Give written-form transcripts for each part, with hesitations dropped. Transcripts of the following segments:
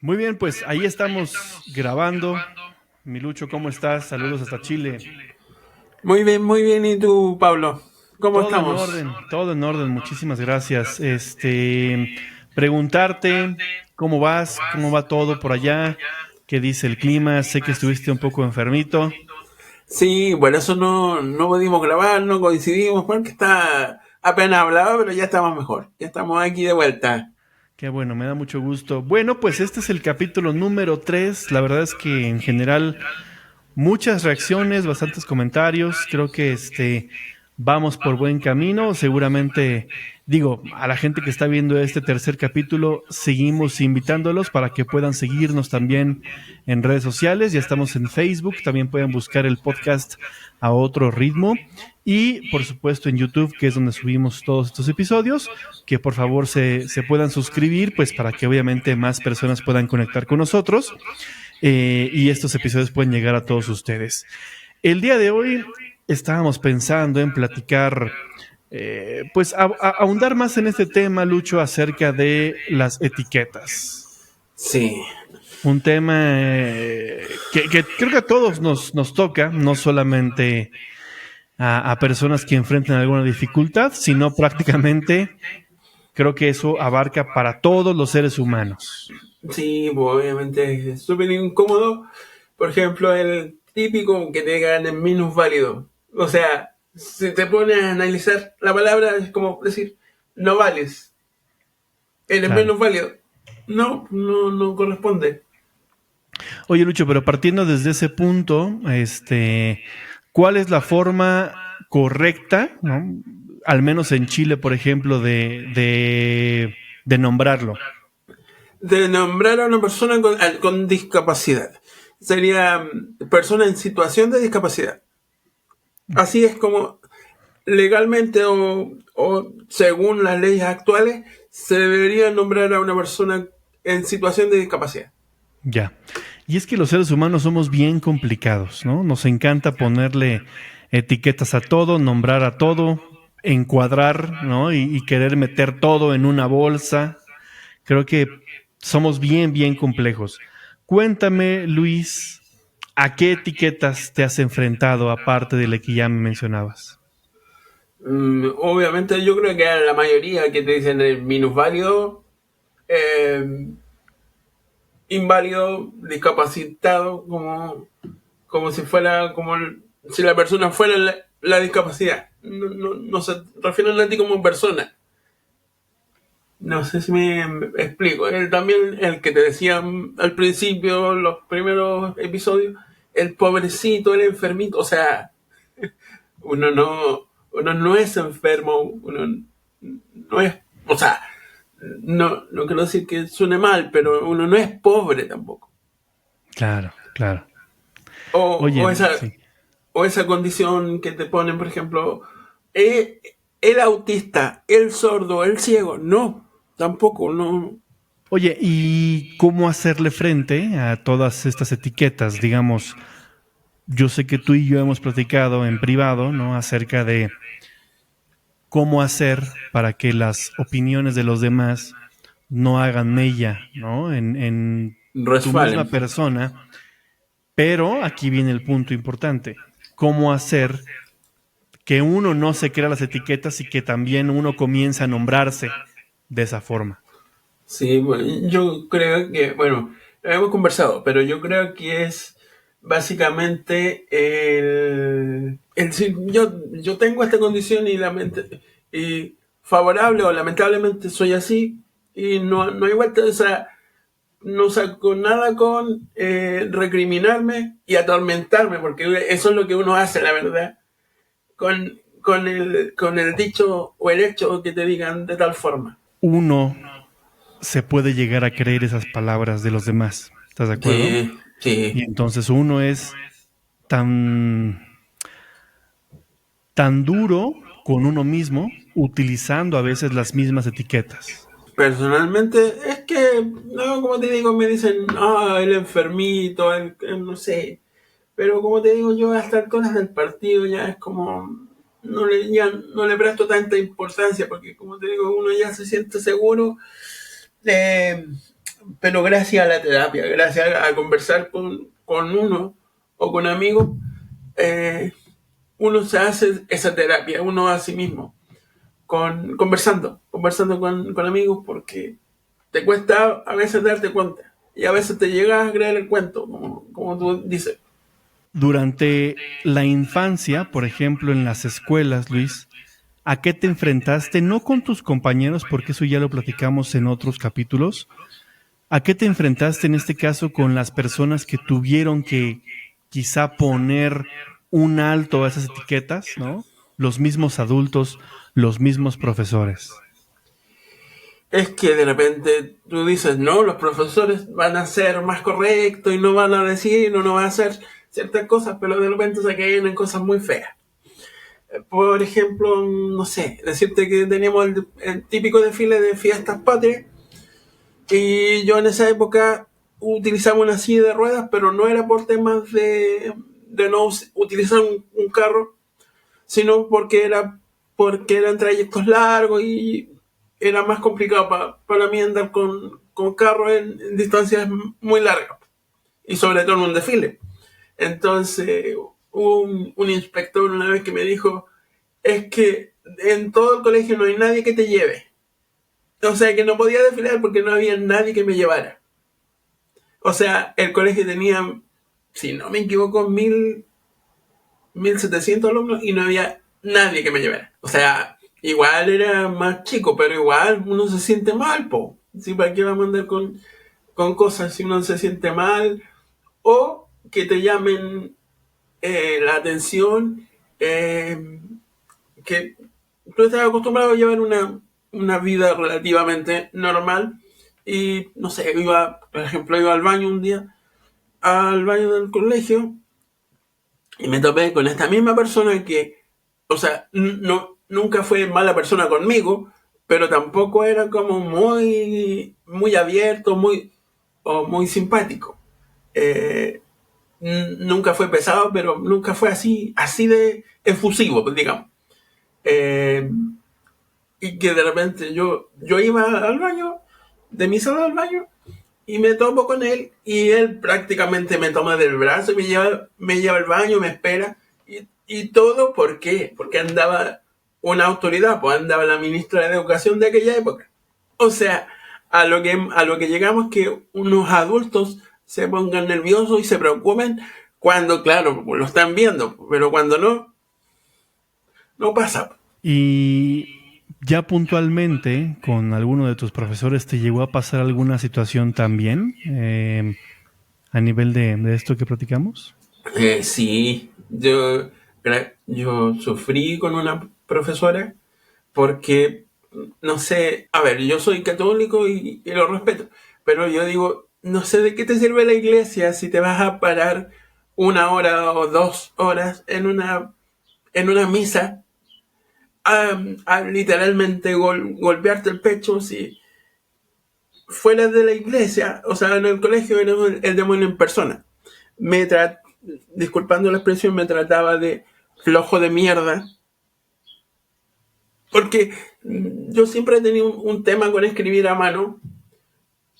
Muy bien, pues ahí estamos grabando. Milucho, ¿cómo estás? Saludos hasta Chile. Muy bien. ¿Y tú, Pablo? ¿Cómo estamos? Todo en orden, muchísimas gracias. Preguntarte cómo vas, cómo va todo por allá, qué dice el clima, sé que estuviste un poco enfermito. Sí, por eso no pudimos grabar, no coincidimos, porque está apenas hablaba, pero ya estamos mejor. Ya estamos aquí de vuelta. Qué bueno, me da mucho gusto. Bueno, pues este es el capítulo número 3. La verdad es que en general muchas reacciones, bastantes comentarios. Creo que vamos por buen camino. Seguramente, digo, a la gente que está viendo este tercer capítulo, seguimos invitándolos para que puedan seguirnos también en redes sociales. Ya estamos en Facebook, también pueden buscar el podcast a otro ritmo. Y por supuesto en YouTube, que es donde subimos todos estos episodios, que por favor se puedan suscribir, pues para que obviamente más personas puedan conectar con nosotros y estos episodios pueden llegar a todos ustedes. El día de hoy estábamos pensando en platicar, pues ahondar más en este tema, Lucho, acerca de las etiquetas. Sí, Un tema que creo que a todos nos toca, no solamente a personas que enfrentan alguna dificultad, sino prácticamente creo que eso abarca para todos los seres humanos. sí, pues obviamente es súper incómodo. Por ejemplo, el típico que te digan en minusválido. O sea, si te pones a analizar la palabra, es como decir, no vales, eres Claro. menos válido. No corresponde. Oye, Lucho, pero partiendo desde ese punto, ¿cuál es la forma correcta, ¿no? Al menos en Chile, por ejemplo, de nombrarlo? De nombrar a una persona con discapacidad. Sería persona en situación de discapacidad. Así es como legalmente o según las leyes actuales se debería nombrar a una persona en situación de discapacidad. Ya. Y es que los seres humanos somos bien complicados, ¿no? Nos encanta ponerle etiquetas a todo, nombrar a todo, encuadrar, ¿no? Y querer meter todo en una bolsa. Creo que somos bien complejos. Cuéntame, Luis, ¿a qué etiquetas te has enfrentado aparte de la que ya me mencionabas? Obviamente yo creo que a la mayoría que te dicen el minusválido, eh, inválido, discapacitado, como si fuera, si la persona fuera la discapacidad. No se refieren a ti como persona. No sé si me explico. También el que te decía al principio, los primeros episodios, el pobrecito, el enfermito. O sea, uno no es enfermo, uno no es, o sea, no quiero decir que suene mal, pero uno no es pobre tampoco. Claro, claro. O, Oye, o esa, sí. o esa condición que te ponen, por ejemplo, eh, el autista, el sordo, el ciego. No, tampoco, no. Oye, ¿y cómo hacerle frente a todas estas etiquetas? Digamos, yo sé que tú y yo hemos platicado en privado, ¿no? Acerca de cómo hacer para que las opiniones de los demás no hagan mella, ¿no? En tu misma Resfalen. persona. Pero aquí viene el punto importante. ¿Cómo hacer que uno no se crea las etiquetas y que también uno comience a nombrarse de esa forma? Sí, bueno, yo creo que, bueno, lo hemos conversado, pero yo creo que es básicamente si yo tengo esta condición y favorable o lamentablemente soy así y no hay vuelta, o sea, no saco nada con recriminarme y atormentarme, porque eso es lo que uno hace, la verdad, con el dicho o el hecho que te digan de tal forma. Uno se puede llegar a creer esas palabras de los demás. ¿Estás de acuerdo? Sí, sí. Y entonces uno es tan, tan duro con uno mismo, utilizando a veces las mismas etiquetas. Personalmente, es que, no, como te digo, me dicen, ah, el enfermito, no sé. Pero como te digo, yo a estas alturas del partido ya es como, ya no le presto tanta importancia, porque como te digo, uno ya se siente seguro. Eh, pero gracias a la terapia, gracias a conversar con uno o con amigos, eh, uno se hace esa terapia, uno a sí mismo, conversando con amigos, porque te cuesta a veces darte cuenta y a veces te llegas a creer el cuento, como tú dices. Durante la infancia, por ejemplo, en las escuelas, Luis, ¿a qué te enfrentaste? No con tus compañeros, porque eso ya lo platicamos en otros capítulos. ¿A qué te enfrentaste en este caso con las personas que tuvieron que quizá poner un alto a esas etiquetas, ¿no? Los mismos adultos, los mismos profesores. Es que de repente tú dices, no, los profesores van a ser más correctos y no van a decir, no van a hacer ciertas cosas, pero de repente se caen en cosas muy feas. Por ejemplo, no sé, decirte que teníamos el típico desfile de fiestas patrias y yo en esa época utilizaba una silla de ruedas, pero no era por temas de no utilizar un carro, sino porque eran trayectos largos y era más complicado para mí andar con carro en distancias muy largas y sobre todo en un desfile. Entonces hubo un inspector una vez que me dijo, es que en todo el colegio no hay nadie que te lleve. O sea que no podía desfilar porque no había nadie que me llevara. O sea, el colegio tenía, si no me equivoco, 1700 alumnos y no había nadie que me llevara. O sea, igual era más chico, pero igual uno se siente mal, po. ¿Sí? ¿Para qué vamos a andar con cosas si uno se siente mal? O que te llamen la atención, que tú estás acostumbrado a llevar una vida relativamente normal y, no sé, por ejemplo, iba al baño un día, al baño del colegio, y me topé con esta misma persona que, o sea, no, nunca fue mala persona conmigo, pero tampoco era como muy abierto, muy simpático. Eh, Nunca fue pesado, pero nunca fue así de efusivo, pues, digamos. Eh, y que de repente yo iba al baño, de mi sala al baño, y me topo con él, y él prácticamente me toma del brazo y me lleva al baño, me espera, y todo, ¿por qué? Porque andaba una autoridad, pues andaba la ministra de Educación de aquella época. O sea, a lo que llegamos que unos adultos se pongan nerviosos y se preocupen cuando, claro, lo están viendo, pero cuando no, no pasa. Y ya puntualmente, con alguno de tus profesores, ¿te llegó a pasar alguna situación también a nivel de esto que platicamos? Sí, yo sufrí con una profesora porque, no sé, a ver, yo soy católico y lo respeto, pero yo digo, no sé de qué te sirve la iglesia si te vas a parar 1 hora o 2 horas en una misa a literalmente golpearte el pecho si fuera de la iglesia, o sea, en el colegio era el demonio en persona. Me disculpando la expresión, me trataba de flojo de mierda. Porque yo siempre he tenido un tema con escribir a mano,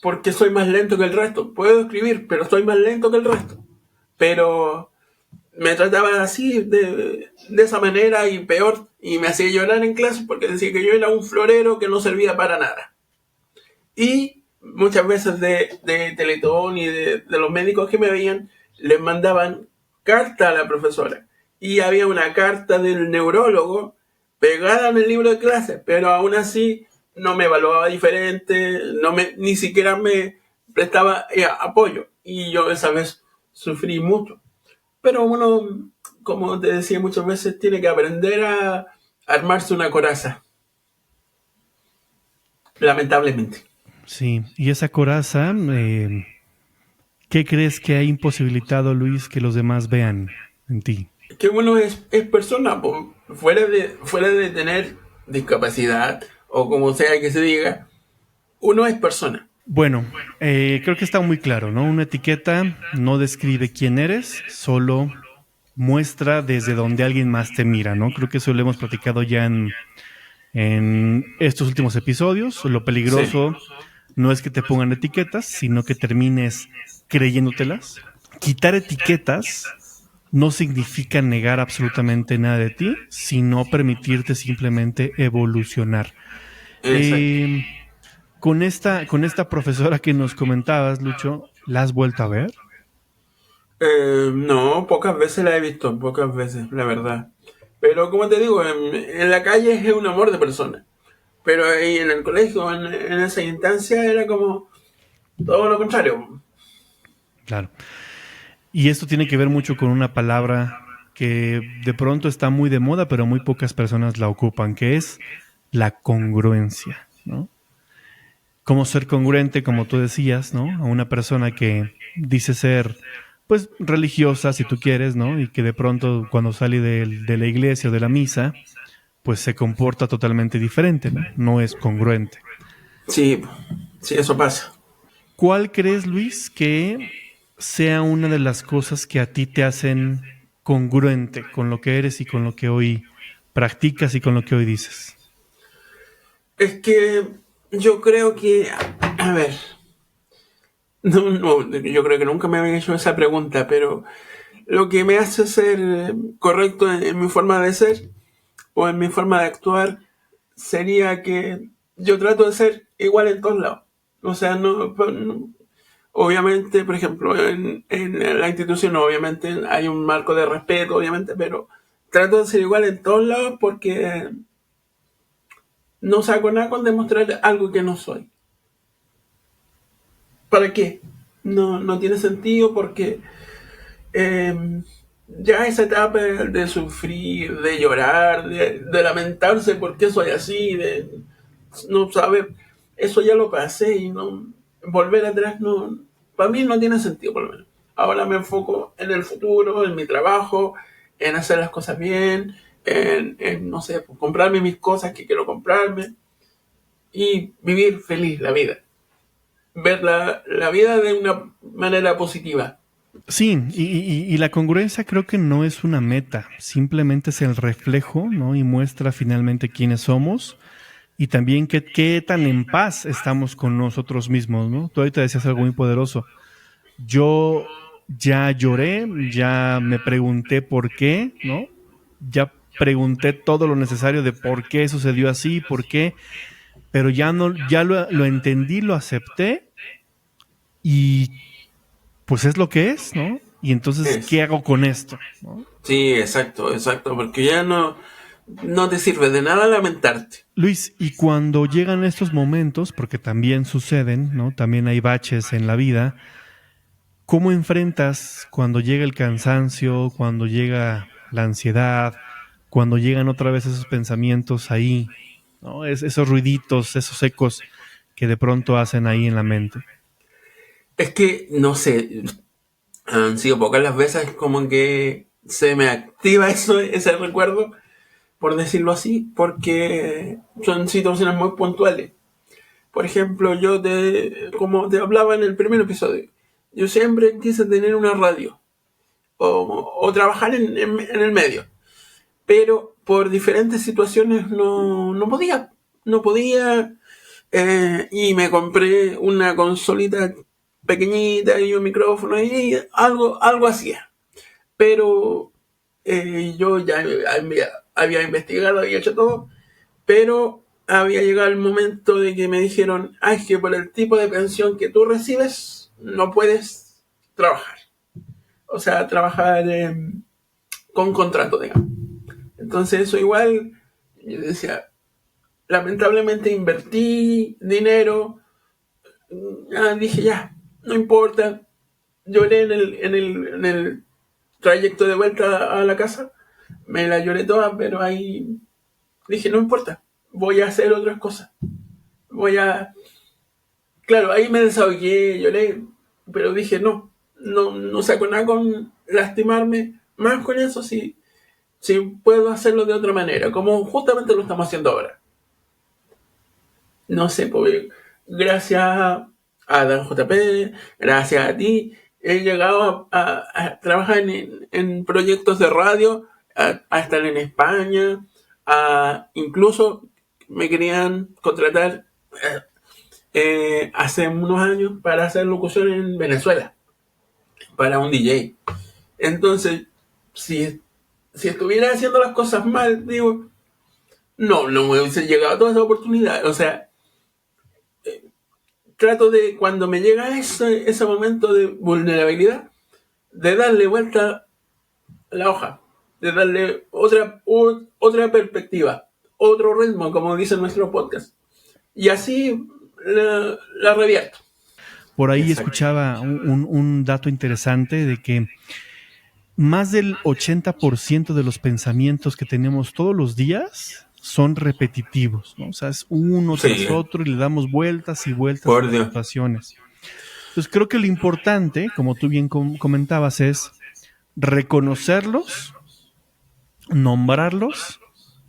porque soy más lento que el resto. Puedo escribir, pero soy más lento que el resto. Pero me trataba así, de esa manera y peor, y me hacía llorar en clase porque decía que yo era un florero que no servía para nada. Y muchas veces de Teletón y de los médicos que me veían, les mandaban carta a la profesora. Y había una carta del neurólogo pegada en el libro de clase, pero aún así no me evaluaba diferente, ni siquiera me prestaba apoyo. Y yo esa vez sufrí mucho. Pero uno, como te decía muchas veces, tiene que aprender a armarse una coraza, lamentablemente. Sí, y esa coraza, ¿qué crees que ha imposibilitado, Luis, que los demás vean en ti? Que uno es persona, po. Fuera de tener discapacidad o como sea que se diga, uno es persona. Bueno, creo que está muy claro, ¿no? Una etiqueta no describe quién eres, solo muestra desde donde alguien más te mira, ¿no? Creo que eso lo hemos platicado ya en estos últimos episodios, lo Sí. peligroso no es que te pongan etiquetas, sino que termines creyéndotelas. Quitar etiquetas no significa negar absolutamente nada de ti, sino permitirte simplemente evolucionar. Exacto. Con esta profesora que nos comentabas, Lucho, ¿la has vuelto a ver? No, pocas veces la he visto, pocas veces, la verdad. Pero como te digo, en la calle es un amor de persona. Pero ahí en el colegio, en esa instancia, era como todo lo contrario. Claro. Y esto tiene que ver mucho con una palabra que de pronto está muy de moda, pero muy pocas personas la ocupan, que es la congruencia, ¿no? Cómo ser congruente, como tú decías, ¿no? A una persona que dice ser, pues, religiosa, si tú quieres, ¿no? Y que de pronto cuando sale de la iglesia o de la misa, pues se comporta totalmente diferente, ¿no? No es congruente. Sí, sí, eso pasa. ¿Cuál crees, Luis, que sea una de las cosas que a ti te hacen congruente con lo que eres y con lo que hoy practicas y con lo que hoy dices? Es que yo creo que, a ver, no, yo creo que nunca me habían hecho esa pregunta, pero lo que me hace ser correcto en mi forma de ser o en mi forma de actuar sería que yo trato de ser igual en todos lados. O sea, obviamente, por ejemplo, en la institución obviamente hay un marco de respeto, obviamente, pero trato de ser igual en todos lados porque no saco nada con demostrar algo que no soy. ¿Para qué? No tiene sentido porque eh, ya esa etapa de sufrir, de llorar, de lamentarse porque soy así, de no saber, eso ya lo pasé y no volver atrás no, para mí no tiene sentido por lo menos. Ahora me enfoco en el futuro, en mi trabajo, en hacer las cosas bien, no sé, pues, comprarme mis cosas que quiero comprarme y vivir feliz la vida. Ver la vida de una manera positiva. Sí, y la congruencia creo que no es una meta, simplemente es el reflejo, ¿no? Y muestra finalmente quiénes somos y también qué tan en paz estamos con nosotros mismos, ¿no? Tú ahorita decías algo muy poderoso. Yo ya lloré, ya me pregunté por qué, ¿no? Ya pregunté todo lo necesario de por qué sucedió así, por qué, pero ya no, ya lo entendí, lo acepté y pues es lo que es, ¿no? Y entonces, Es. ¿qué hago con esto? ¿No? Sí, exacto, exacto, porque ya no te sirve de nada lamentarte. Luis, y cuando llegan estos momentos, porque también suceden, ¿no? También hay baches en la vida, ¿cómo enfrentas cuando llega el cansancio, cuando llega la ansiedad, cuando llegan otra vez esos pensamientos ahí, ¿no? Esos ruiditos, esos ecos que de pronto hacen ahí en la mente. Es que, no sé, han sido pocas las veces como que se me activa eso, ese recuerdo, por decirlo así, porque son situaciones muy puntuales. Por ejemplo, como te hablaba en el primer episodio, yo siempre quise tener una radio o trabajar en el medio, pero por diferentes situaciones no podía, no podía, y me compré una consolita pequeñita y un micrófono y algo hacía. Pero yo ya había investigado, había hecho todo, pero había llegado el momento de que me dijeron, es que por el tipo de pensión que tú recibes, no puedes trabajar. O sea, trabajar con contrato, digamos. Entonces eso igual, yo decía, lamentablemente invertí dinero, dije ya, no importa, lloré en el trayecto de vuelta a la casa, me la lloré toda, pero ahí dije, no importa, voy a hacer otras cosas. Voy a... Claro, ahí me desahogué, lloré, pero dije, no saco nada con lastimarme, más con eso si puedo hacerlo de otra manera, como justamente lo estamos haciendo ahora. No sé, pues, gracias a Dan JP, gracias a ti, he llegado a trabajar en proyectos de radio, a estar en España, incluso me querían contratar hace unos años para hacer locución en Venezuela, para un DJ. Entonces, si estuviera haciendo las cosas mal, digo, no me hubiese llegado a toda esa oportunidad. O sea, trato de, cuando me llega ese momento de vulnerabilidad, de darle vuelta a la hoja, de darle otra perspectiva, otro ritmo, como dice nuestro podcast. Y así la revierto. Por ahí Exacto. escuchaba un dato interesante de que más del 80% de los pensamientos que tenemos todos los días son repetitivos, ¿no? O sea, es uno tras Sí, otro y le damos vueltas y vueltas a por las Dios. situaciones. Entonces creo que lo importante, como tú bien comentabas, es reconocerlos, nombrarlos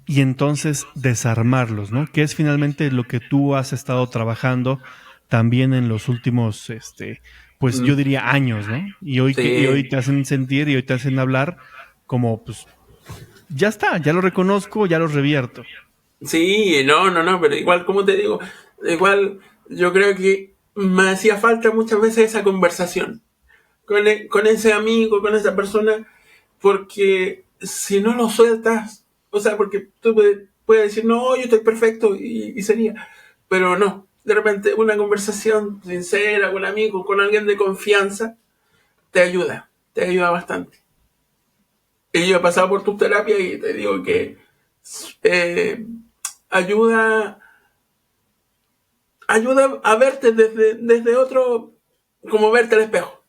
y entonces desarmarlos, ¿no? Que es finalmente lo que tú has estado trabajando también en los últimos, pues yo Mm, diría años, ¿no? Y hoy sí, te hacen sentir y hoy te hacen hablar como, pues, ya está, ya lo reconozco, ya lo revierto. sí, no, pero igual, como te digo, igual yo creo que me hacía falta muchas veces esa conversación con ese amigo, con esa persona, porque si no lo sueltas, o sea, porque tú puedes decir, no, yo estoy perfecto y sería, pero no, de repente una conversación sincera con un amigo, con alguien de confianza, te ayuda bastante. Y yo he pasado por tu terapia y te digo que eh, ayuda, ayuda a verte desde otro, como verte al espejo.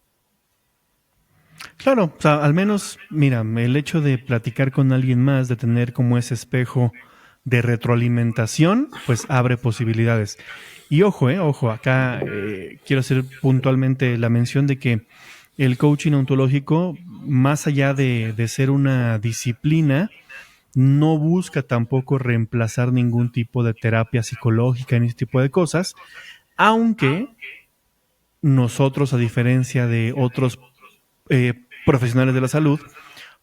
Claro, o sea, al menos, mira, el hecho de platicar con alguien más, de tener como ese espejo de retroalimentación, pues abre posibilidades. Y ojo, acá quiero hacer puntualmente la mención de que el coaching ontológico, más allá de ser una disciplina, no busca tampoco reemplazar ningún tipo de terapia psicológica ni ese tipo de cosas, aunque nosotros, a diferencia de otros profesionales de la salud,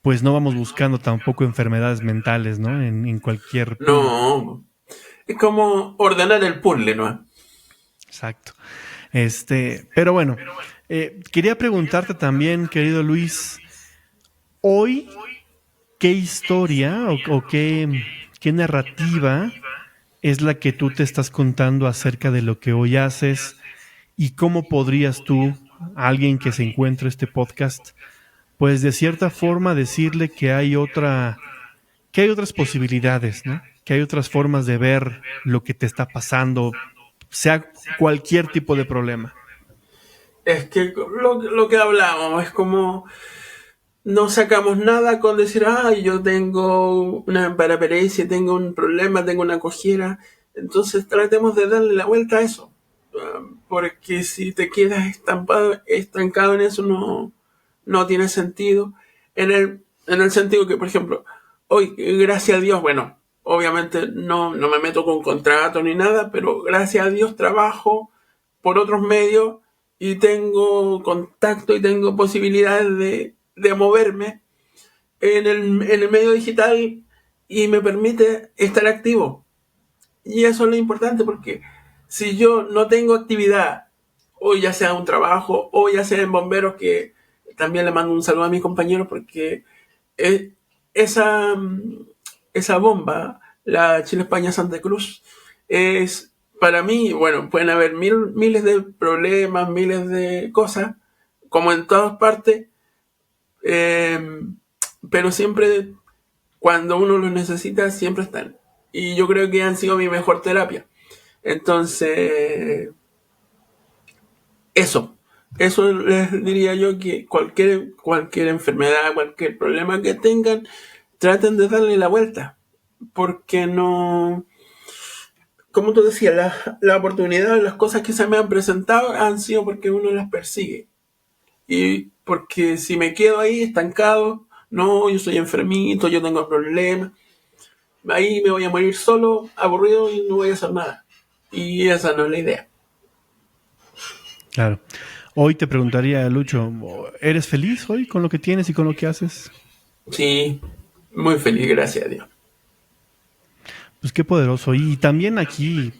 pues no vamos buscando tampoco enfermedades mentales, ¿no? En cualquier punto. No, es como ordenar el puzzle, ¿no? Exacto. Pero bueno, quería preguntarte también, querido Luis, hoy, ¿qué historia o qué narrativa es la que tú te estás contando acerca de lo que hoy haces y cómo podrías tú, a alguien que se encuentre este podcast, pues de cierta forma decirle que hay otras posibilidades, ¿no? Que hay otras formas de ver lo que te está pasando, sea cualquier tipo de problema. Es que lo que hablábamos es como no sacamos nada con decir, ay, yo tengo una paraparesia, tengo un problema, tengo una cojera. Entonces tratemos de darle la vuelta a eso. Porque si te quedas estancado en eso, no tiene sentido. En el sentido que, por ejemplo, hoy, gracias a Dios, bueno, obviamente no me meto con contrato ni nada, pero gracias a Dios trabajo por otros medios y tengo contacto y tengo posibilidades de moverme en el medio digital y me permite estar activo. Y eso es lo importante porque si yo no tengo actividad, o ya sea un trabajo, o ya sea en bomberos, que también le mando un saludo a mis compañeros porque eh, esa, esa bomba, la Chile España Santa Cruz, es para mí, bueno, pueden haber miles de problemas, miles de cosas, como en todas partes, eh, pero siempre cuando uno los necesita, siempre están. Y yo creo que han sido mi mejor terapia. Entonces, eso. Eso les diría yo que cualquier enfermedad, cualquier problema que tengan, traten de darle la vuelta. Porque no, como tú decías, la oportunidad, las cosas que se me han presentado han sido porque uno las persigue. Y porque si me quedo ahí estancado, no, yo soy enfermito, yo tengo problemas, ahí me voy a morir solo, aburrido y no voy a hacer nada. Y esa no es la idea. Claro. Hoy te preguntaría, Lucho, ¿eres feliz hoy con lo que tienes y con lo que haces? Sí, muy feliz, gracias a Dios. Pues qué poderoso. Y también aquí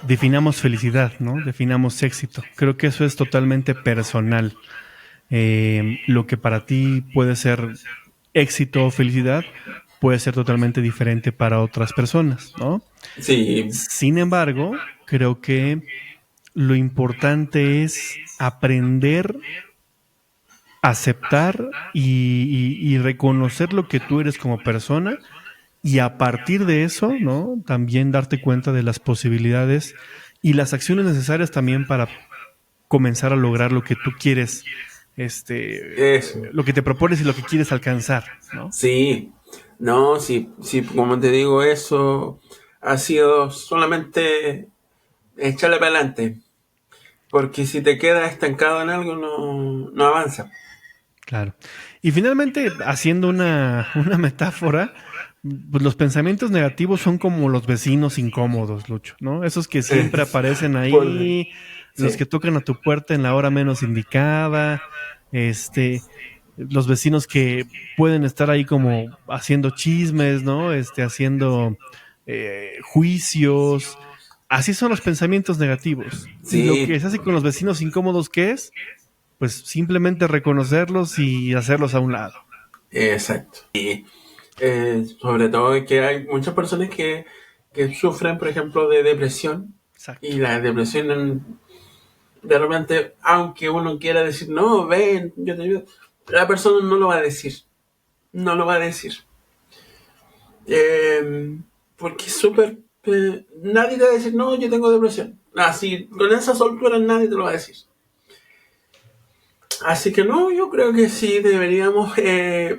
definamos felicidad, ¿no? Definamos éxito. Creo que eso es totalmente personal. Lo que para ti puede ser éxito o felicidad puede ser totalmente diferente para otras personas, ¿no? Sí, Sin embargo, creo que lo importante es aprender, aceptar y reconocer lo que tú eres como persona y a partir de eso, ¿no? También darte cuenta de las posibilidades y las acciones necesarias también para comenzar a lograr lo que tú quieres, eso. lo que te propones y lo que quieres alcanzar, ¿no? Sí, no, sí, sí, como te digo, eso ha sido solamente echarle para adelante. Porque si te quedas estancado en algo, no avanza. Claro. Y finalmente, haciendo una metáfora, pues los pensamientos negativos son como los vecinos incómodos, Lucho, ¿no? Esos que siempre aparecen Ponle. ahí, los Sí. que tocan a tu puerta en la hora menos indicada, este, los vecinos que pueden estar ahí como haciendo chismes, ¿no? Haciendo juicios. Así son los pensamientos negativos. Y lo que Sí, se hace con los vecinos incómodos, ¿qué es? Pues simplemente reconocerlos y hacerlos a un lado. exacto. Y sobre todo que hay muchas personas que sufren, por ejemplo, de depresión. Y Exacto. la depresión, de repente, aunque uno quiera decir, no, ven, yo te ayudo, la persona no lo va a decir. No lo va a decir. Eh, Porque es súper... nadie te va a decir, no, yo tengo depresión. Así, con esa soltura nadie te lo va a decir. Así que no, yo creo que sí deberíamos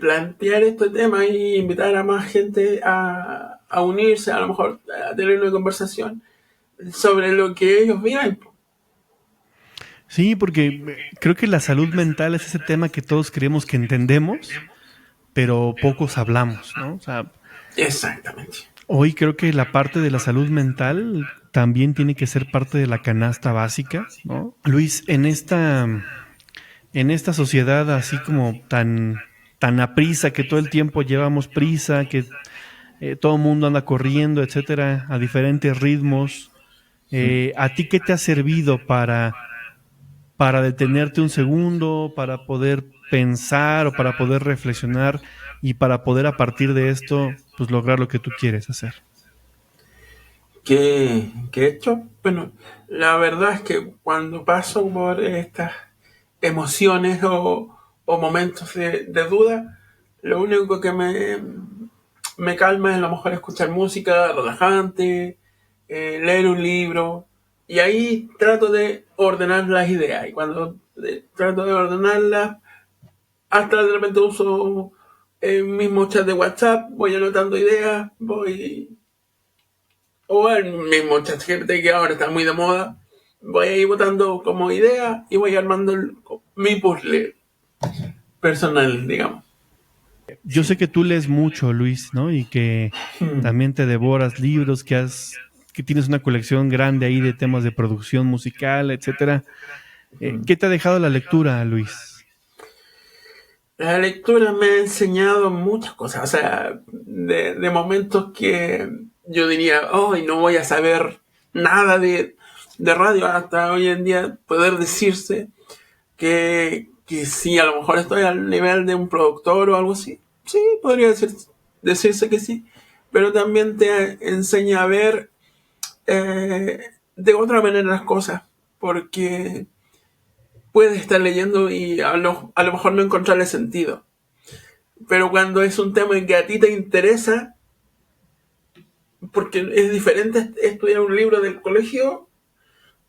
plantear este tema y invitar a más gente a unirse, a lo mejor a tener una conversación sobre lo que ellos viven. Sí, porque creo que la salud mental es ese tema que todos creemos que entendemos, pero pocos hablamos, ¿no? O sea, Exactamente. hoy creo que la parte de la salud mental también tiene que ser parte de la canasta básica, ¿no? Luis, en esta sociedad así como tan a prisa, que todo el tiempo llevamos prisa, que todo el mundo anda corriendo, etcétera, a diferentes ritmos, ¿a ti qué te ha servido para detenerte un segundo, para poder pensar o para poder reflexionar y para poder a partir de esto pues lograr lo que tú quieres hacer? ¿Qué he hecho? Bueno, la verdad es que cuando paso por estas emociones o momentos de duda, lo único que me calma es a lo mejor escuchar música relajante, leer un libro, y ahí trato de ordenar las ideas. Y cuando trato de ordenarlas, hasta de repente uso el mismo chat de WhatsApp, voy anotando ideas, o el mismo chat GPT que ahora está muy de moda, voy a ir botando como idea y voy armando mi puzzle personal, digamos. Yo sé que tú lees mucho, Luis, ¿no? Y que Hmm. también te devoras libros, que tienes una colección grande ahí de temas de producción musical, etcétera. ¿Qué te ha dejado la lectura, Luis? La lectura me ha enseñado muchas cosas, o sea, de momentos que yo diría, oh, no voy a saber nada de radio, hasta hoy en día poder decirse que sí, a lo mejor estoy al nivel de un productor o algo así. Sí, podría decirse que sí, pero también te enseña a ver de otra manera las cosas, porque puedes estar leyendo y a lo mejor no encontrarle sentido. Pero cuando es un tema en que a ti te interesa, porque es diferente estudiar un libro del colegio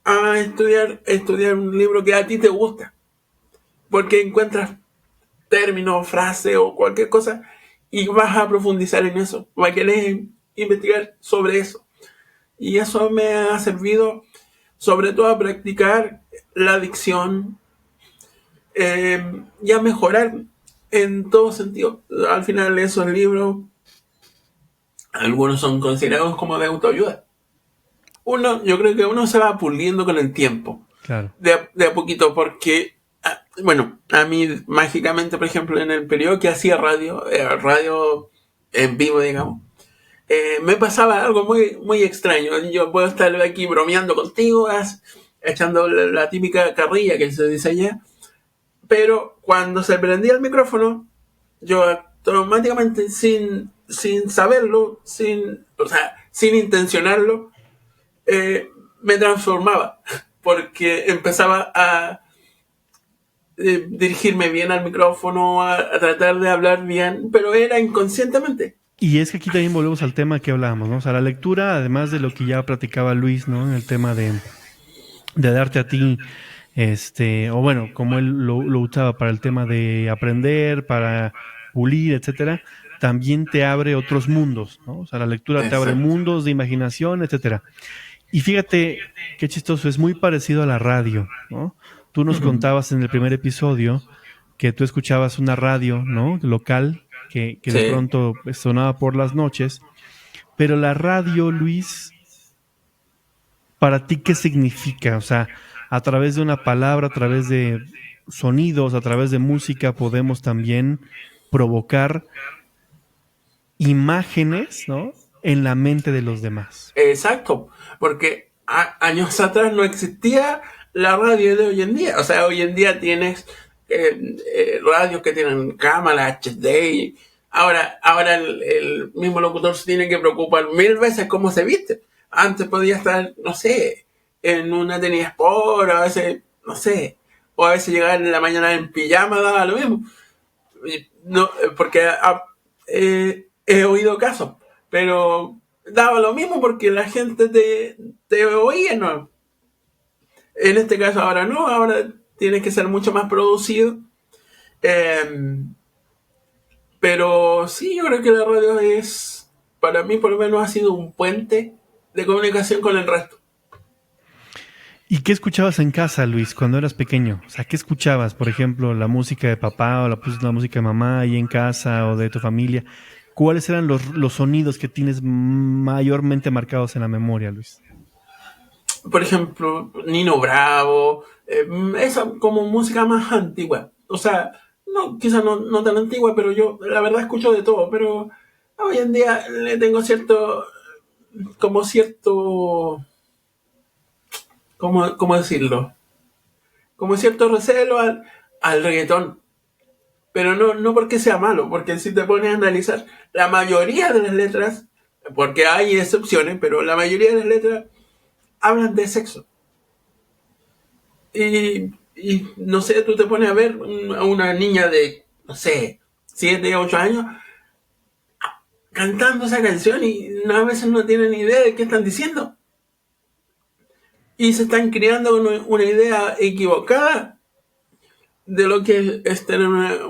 a estudiar un libro que a ti te gusta, porque encuentras términos, frases o cualquier cosa y vas a profundizar en eso, vas a querer investigar sobre eso. Y eso me ha servido sobre todo a practicar la dicción y a mejorar en todo sentido. Al final esos libros, algunos son considerados como de autoayuda. Yo creo que uno se va puliendo con el tiempo, Claro. de a poquito, porque, bueno, a mí mágicamente, por ejemplo, en el periodo que hacía radio en vivo, digamos, me pasaba algo muy, muy extraño. Yo puedo estar aquí bromeando contigo, echando la típica carrilla que se dice allá, pero cuando se prendía el micrófono, yo automáticamente, sin saberlo, o sea, sin intencionarlo, me transformaba, porque empezaba a dirigirme bien al micrófono, a tratar de hablar bien, pero era inconscientemente. Y es que aquí también volvemos al tema que hablábamos, ¿no? O sea, la lectura, además de lo que ya platicaba Luis, ¿no? En el tema de darte a ti, o bueno, como él lo usaba para el tema de aprender, para pulir, etcétera, también te abre otros mundos, ¿no? O sea, la lectura te abre Exacto. mundos de imaginación, etcétera. Y fíjate qué chistoso, es muy parecido a la radio, ¿no? Tú nos contabas en el primer episodio que tú escuchabas una radio, ¿no? Local, que de Sí. pronto sonaba por las noches, pero la radio, Luis, para ti, ¿qué significa? O sea, a través de una palabra, a través de sonidos, a través de música, podemos también provocar imágenes, ¿no? En la mente de los demás. Exacto, porque años atrás no existía la radio de hoy en día. O sea, hoy en día tienes radios que tienen cámara HD. Ahora el mismo locutor se tiene que preocupar 1000 veces cómo se viste. Antes podía estar, no sé, en una tenía Sport, a veces, no sé, o a veces llegar en la mañana en pijama, daba lo mismo. No, porque he oído casos, pero daba lo mismo porque la gente te oía, ¿no? En este caso ahora no, ahora tienes que ser mucho más producido. Eh, pero sí, yo creo que la radio es, para mí por lo menos ha sido un puente de comunicación con el resto. ¿Y qué escuchabas en casa, Luis, cuando eras pequeño? O sea, ¿qué escuchabas? Por ejemplo, la música de papá o la música de mamá ahí en casa o de tu familia. ¿Cuáles eran los sonidos que tienes mayormente marcados en la memoria, Luis? Por ejemplo, Nino Bravo, esa como música más antigua. O sea, no, quizás no tan antigua, pero yo la verdad escucho de todo, pero hoy en día le tengo cierto, ¿cómo decirlo? Como cierto recelo al reggaetón. Pero no porque sea malo, porque si te pones a analizar la mayoría de las letras, porque hay excepciones, pero la mayoría de las letras hablan de sexo. Y no sé, tú te pones a ver a una niña de, no sé, 7 8 años cantando esa canción y a veces no tienen ni idea de qué están diciendo. Y se están creando una idea equivocada de lo que es tener de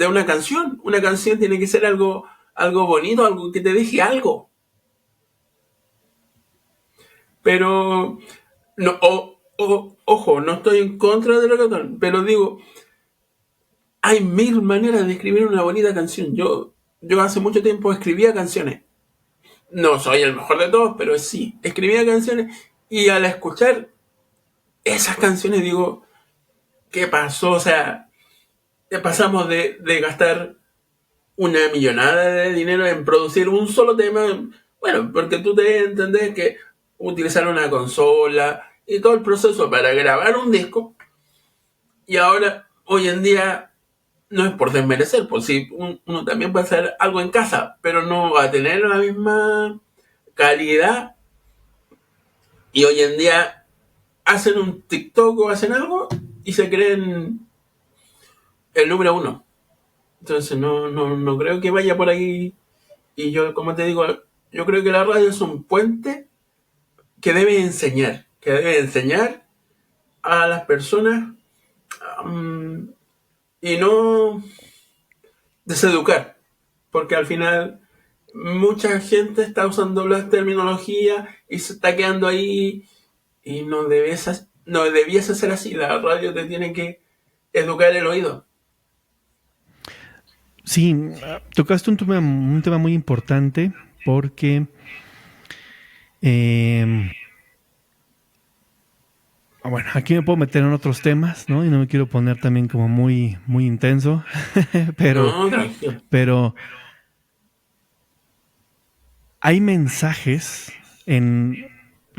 una canción. Una canción tiene que ser algo bonito, algo que te deje algo. Pero, no, ojo, no estoy en contra del reggaetón, pero digo, hay 1000 maneras de escribir una bonita canción. Yo hace mucho tiempo escribía canciones. No soy el mejor de todos, pero sí, escribía canciones y al escuchar esas canciones digo, ¿qué pasó? O sea, pasamos de gastar una millonada de dinero en producir un solo tema. Bueno, porque tú te entendés que utilizar una consola y todo el proceso para grabar un disco. Y ahora, hoy en día, no es por desmerecer, pues sí, uno también puede hacer algo en casa, pero no va a tener la misma calidad. Y hoy en día hacen un TikTok o hacen algo y se creen el número uno. Entonces no creo que vaya por ahí. Y yo, como te digo, yo creo que la radio es un puente que debe enseñar a las personas, um, y no deseducar, porque al final mucha gente está usando la terminología y se está quedando ahí y no debiese ser así. La radio te tiene que educar el oído. Sí, tocaste un tema muy importante porque eh, bueno, aquí me puedo meter en otros temas, ¿no? Y no me quiero poner también como muy, muy intenso, pero, No, tranquilo. pero hay mensajes en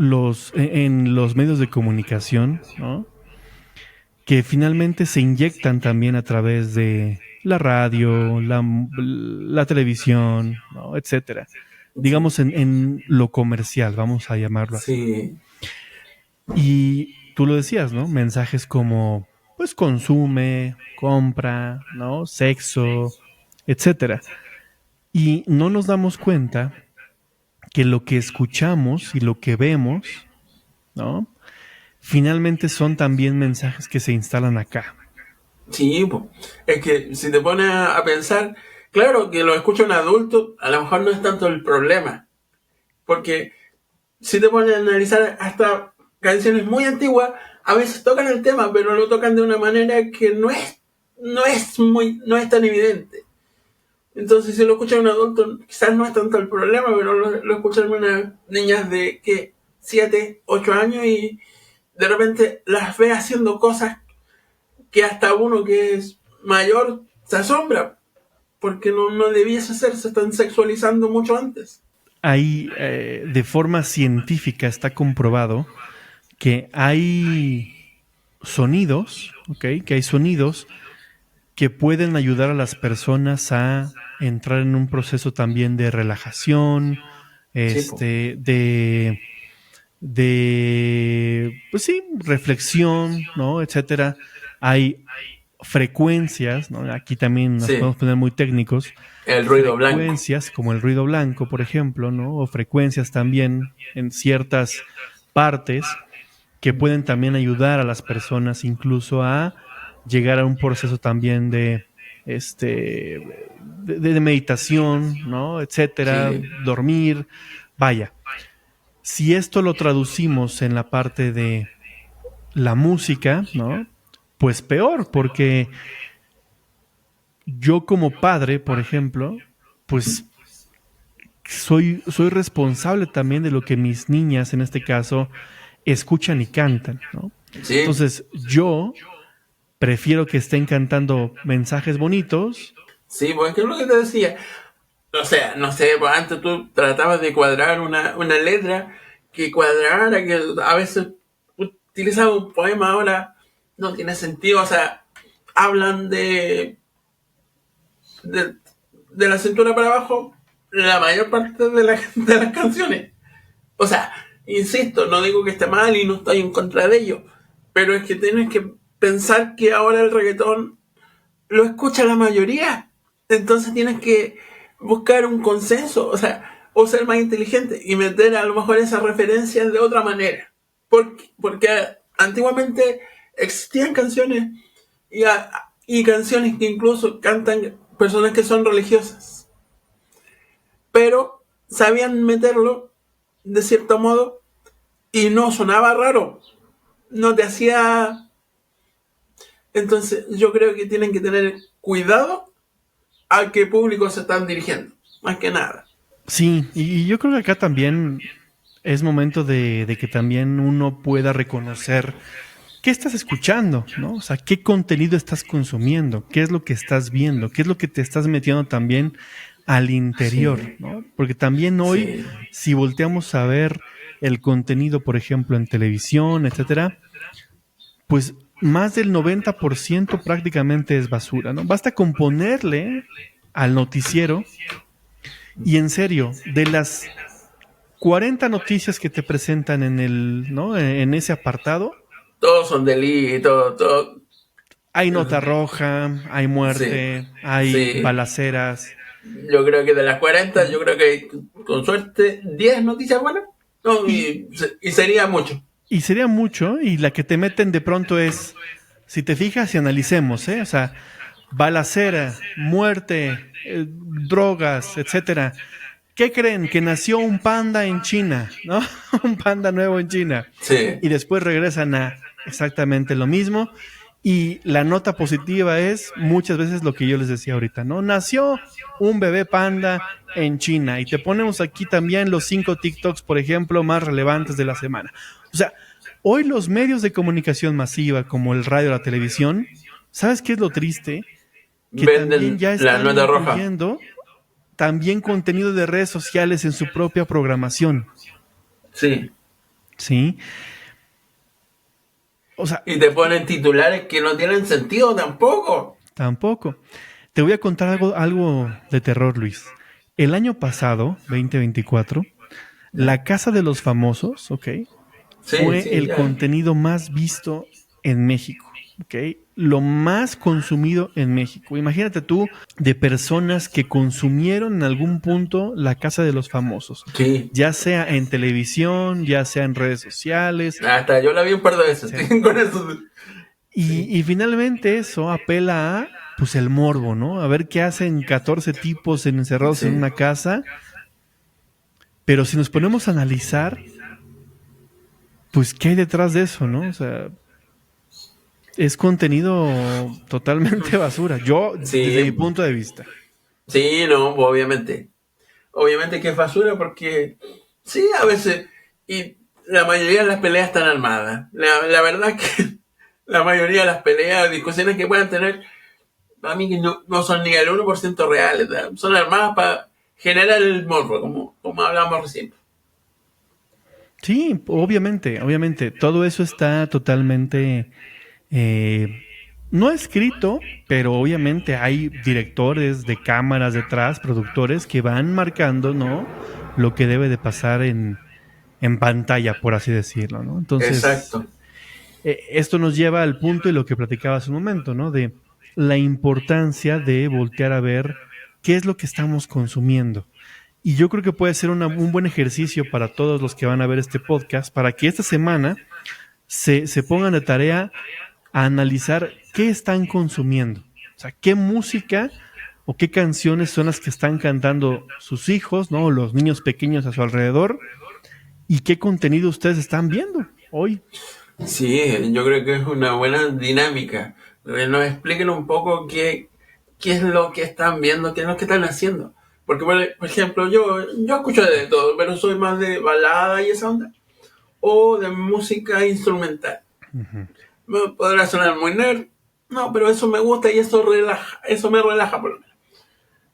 en los medios de comunicación, ¿no? Que finalmente se inyectan también a través de la radio, la televisión, ¿no? Etcétera. Sí, Digamos en lo comercial, vamos a llamarlo así. sí, Y tú lo decías, ¿no? Mensajes como, pues, consume, compra, ¿no? Sexo, etcétera. Y no nos damos cuenta que lo que escuchamos y lo que vemos, ¿no? Finalmente son también mensajes que se instalan acá. sí, po. Es que si te pones a pensar, claro que lo escucha un adulto, a lo mejor no es tanto el problema, porque si te pones a analizar hasta canciones muy antiguas, a veces tocan el tema, pero lo tocan de una manera que no es tan evidente. Entonces, si lo escucha un adulto, quizás no es tanto el problema, pero lo escuchan unas niñas de que 7 8 años y de repente las ve haciendo cosas que hasta uno que es mayor se asombra, porque no debiese ser, se están sexualizando mucho antes. Ahí, de forma científica, está comprobado que hay sonidos, ¿ok? Que hay sonidos que pueden ayudar a las personas a entrar en un proceso también de relajación, Sí, po. este, pues sí, reflexión, ¿no? Etcétera. Hay frecuencias, ¿no? Aquí también nos Sí, podemos poner muy técnicos, el ruido blanco. frecuencias como el ruido blanco, por ejemplo, ¿no? O frecuencias también en ciertas partes que pueden también ayudar a las personas incluso a llegar a un proceso también de de meditación, ¿no? Etcétera, Sí, dormir, vaya. Si esto lo traducimos en la parte de la música, ¿no? Pues peor, porque yo como padre, por ejemplo, pues soy responsable también de lo que mis niñas, en este caso, escuchan y cantan, ¿no? sí, Entonces, yo prefiero que estén cantando mensajes bonitos. sí, pues es lo que te decía. O sea, no sé, pues antes tú tratabas de cuadrar una letra que cuadrara, que a veces utilizaba un poema, ahora no tiene sentido. O sea, hablan de, de la cintura para abajo la mayor parte de las canciones. O sea, insisto, no digo que esté mal y no estoy en contra de ello, pero es que tienes que pensar que ahora el reggaetón lo escucha la mayoría. Entonces tienes que buscar un consenso, o sea, o ser más inteligente y meter a lo mejor esas referencias de otra manera. Porque antiguamente existían canciones y canciones que incluso cantan personas que son religiosas, pero sabían meterlo de cierto modo y no sonaba raro, no te hacía... Entonces yo creo que tienen que tener cuidado a qué público se están dirigiendo, más que nada. Sí, y yo creo que acá también es momento de que también uno pueda reconocer qué estás escuchando, ¿no? O sea, qué contenido estás consumiendo, qué es lo que estás viendo, qué es lo que te estás metiendo también al interior, Sí, ¿no? Porque también hoy, sí, si volteamos a ver el contenido, por ejemplo, en televisión, etcétera, pues más del 90% prácticamente es basura, ¿no? Basta con ponerle al noticiero y en serio, de las 40 noticias que te presentan en el, ¿no? En ese apartado, todos son delitos, todo. hay nota roja, hay Sí, muerte, hay sí. balaceras, Yo creo que de las 40 ¿no? yo creo que hay, con suerte, 10 noticias buenas. No, Y, y sería mucho. y sería mucho, y la que te meten de pronto es, si te fijas y analicemos, ¿eh? O sea, balacera, muerte, drogas, etcétera. ¿Qué creen? Que nació un panda en China, ¿no? Un panda nuevo en China. Sí, Y después regresan a exactamente lo mismo. Y la nota positiva es muchas veces lo que yo les decía ahorita, ¿no? Nació un bebé panda en China y te ponemos aquí también los 5 TikToks, por ejemplo, más relevantes de la semana. O sea, hoy los medios de comunicación masiva como el radio, la televisión, ¿sabes qué es lo triste? Que también venden ya la están nota roja. incluyendo también contenido de redes sociales en su propia programación. Sí. ¿Sí? O sea, Y te ponen titulares que no tienen sentido tampoco. tampoco. Te voy a contar algo de terror, Luis. El año pasado, 2024, La Casa de los Famosos, ¿ok? Fue el contenido más visto en México, ¿ok? Lo más consumido en México. Imagínate tú de personas que consumieron en algún punto La Casa de los Famosos. Sí. Ya sea en televisión, ya sea en redes sociales. Hasta yo la vi un par de veces. Sí. Con eso. Y finalmente eso apela a, pues, el morbo, ¿no? A ver qué hacen 14 tipos encerrados en una casa. Pero si nos ponemos a analizar, pues, ¿qué hay detrás de eso, no? O sea, es contenido totalmente basura. Yo, desde mi punto de vista. Sí, no, pues obviamente. Obviamente que es basura porque, sí, a veces, y la mayoría de las peleas están armadas. La verdad que la mayoría de las peleas, discusiones que puedan tener, a mí que no son ni el 1% reales, ¿verdad? Son armadas para generar el morbo, como hablamos recién. Sí, obviamente. Todo eso está totalmente no escrito, pero obviamente hay directores de cámaras detrás, productores que van marcando, ¿no? Lo que debe de pasar en pantalla, por así decirlo, ¿no? Entonces, exacto. Esto nos lleva al punto y lo que platicaba hace un momento, ¿no? De la importancia de voltear a ver qué es lo que estamos consumiendo. Y yo creo que puede ser un buen ejercicio para todos los que van a ver este podcast, para que esta semana se pongan de tarea a analizar qué están consumiendo. O sea, qué música o qué canciones son las que están cantando sus hijos, ¿no? O los niños pequeños a su alrededor, y qué contenido ustedes están viendo hoy. Sí, yo creo que es una buena dinámica. Nos expliquen un poco qué es lo que están viendo, qué es lo que están haciendo. Porque, por ejemplo, yo escucho de todo, pero soy más de balada y esa onda, o de música instrumental. Uh-huh. Podrá sonar muy nerd, no, pero eso me gusta y eso me relaja por lo menos.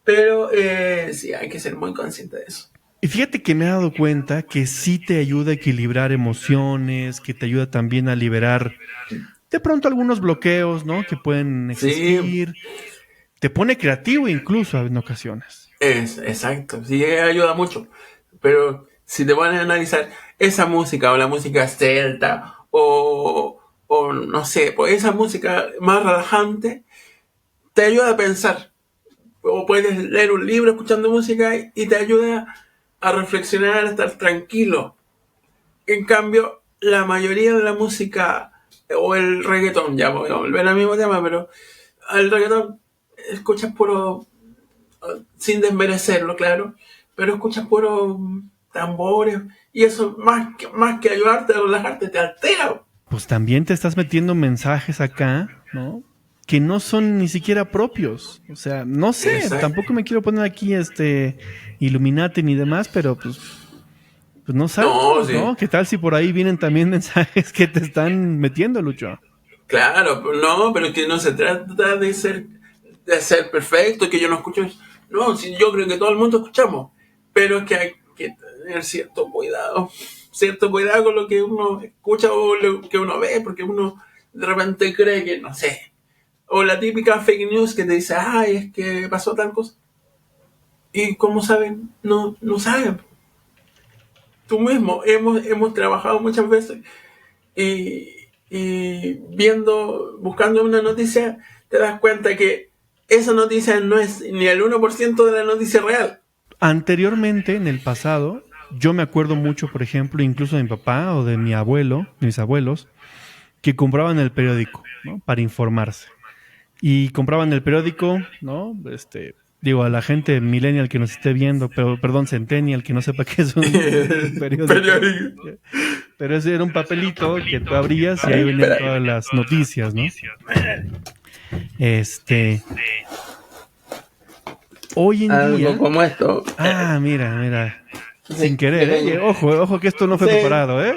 Pero sí, hay que ser muy consciente de eso. Y fíjate que me he dado cuenta que sí te ayuda a equilibrar emociones, que te ayuda también a liberar de pronto algunos bloqueos, ¿no? Que pueden existir. Sí. Te pone creativo incluso en ocasiones. Exacto, sí, ayuda mucho. Pero si te pones a analizar esa música o la música celta o no sé, pues esa música más relajante te ayuda a pensar. O puedes leer un libro escuchando música y te ayuda a reflexionar, a estar tranquilo. En cambio, la mayoría de la música o el reggaetón, ya voy a volver al mismo tema, pero el reggaetón escuchas puro, sin desmerecerlo, claro, pero escuchas puro tambores y eso más que ayudarte a relajarte te altera. Pues también te estás metiendo mensajes acá, ¿no? Que no son ni siquiera propios. O sea, no sé, exacto. Tampoco me quiero poner aquí Illuminati ni demás, pero pues no sabes, ¿no? ¿Qué tal si por ahí vienen también mensajes que te están metiendo, Lucho? Claro, no, pero que no se trata de ser perfecto, que yo no escucho. No, si yo creo que todo el mundo escuchamos, pero es que hay que tener cierto cuidado con lo que uno escucha o lo que uno ve, porque uno de repente cree que, no sé, o la típica fake news que te dice, ay, es que pasó tal cosa. Y como saben, no saben. Tú mismo, hemos trabajado muchas veces y buscando una noticia, te das cuenta que esa noticia no es ni el 1% de la noticia real. Anteriormente, en el pasado, yo me acuerdo mucho, por ejemplo, incluso de mi papá o de mi abuelo, de mis abuelos, que compraban el periódico, ¿no? Para informarse. Y compraban el periódico, ¿no? Digo, a la gente millennial que nos esté viendo, pero perdón, centennial, que no sepa qué es un periódico. Pero ese era un papelito que tú abrías y ahí venían todas las noticias, ¿no? Hoy en día... Algo como esto. Ah, mira. Sin querer, ¿eh? Ojo que esto no fue preparado, ¿eh?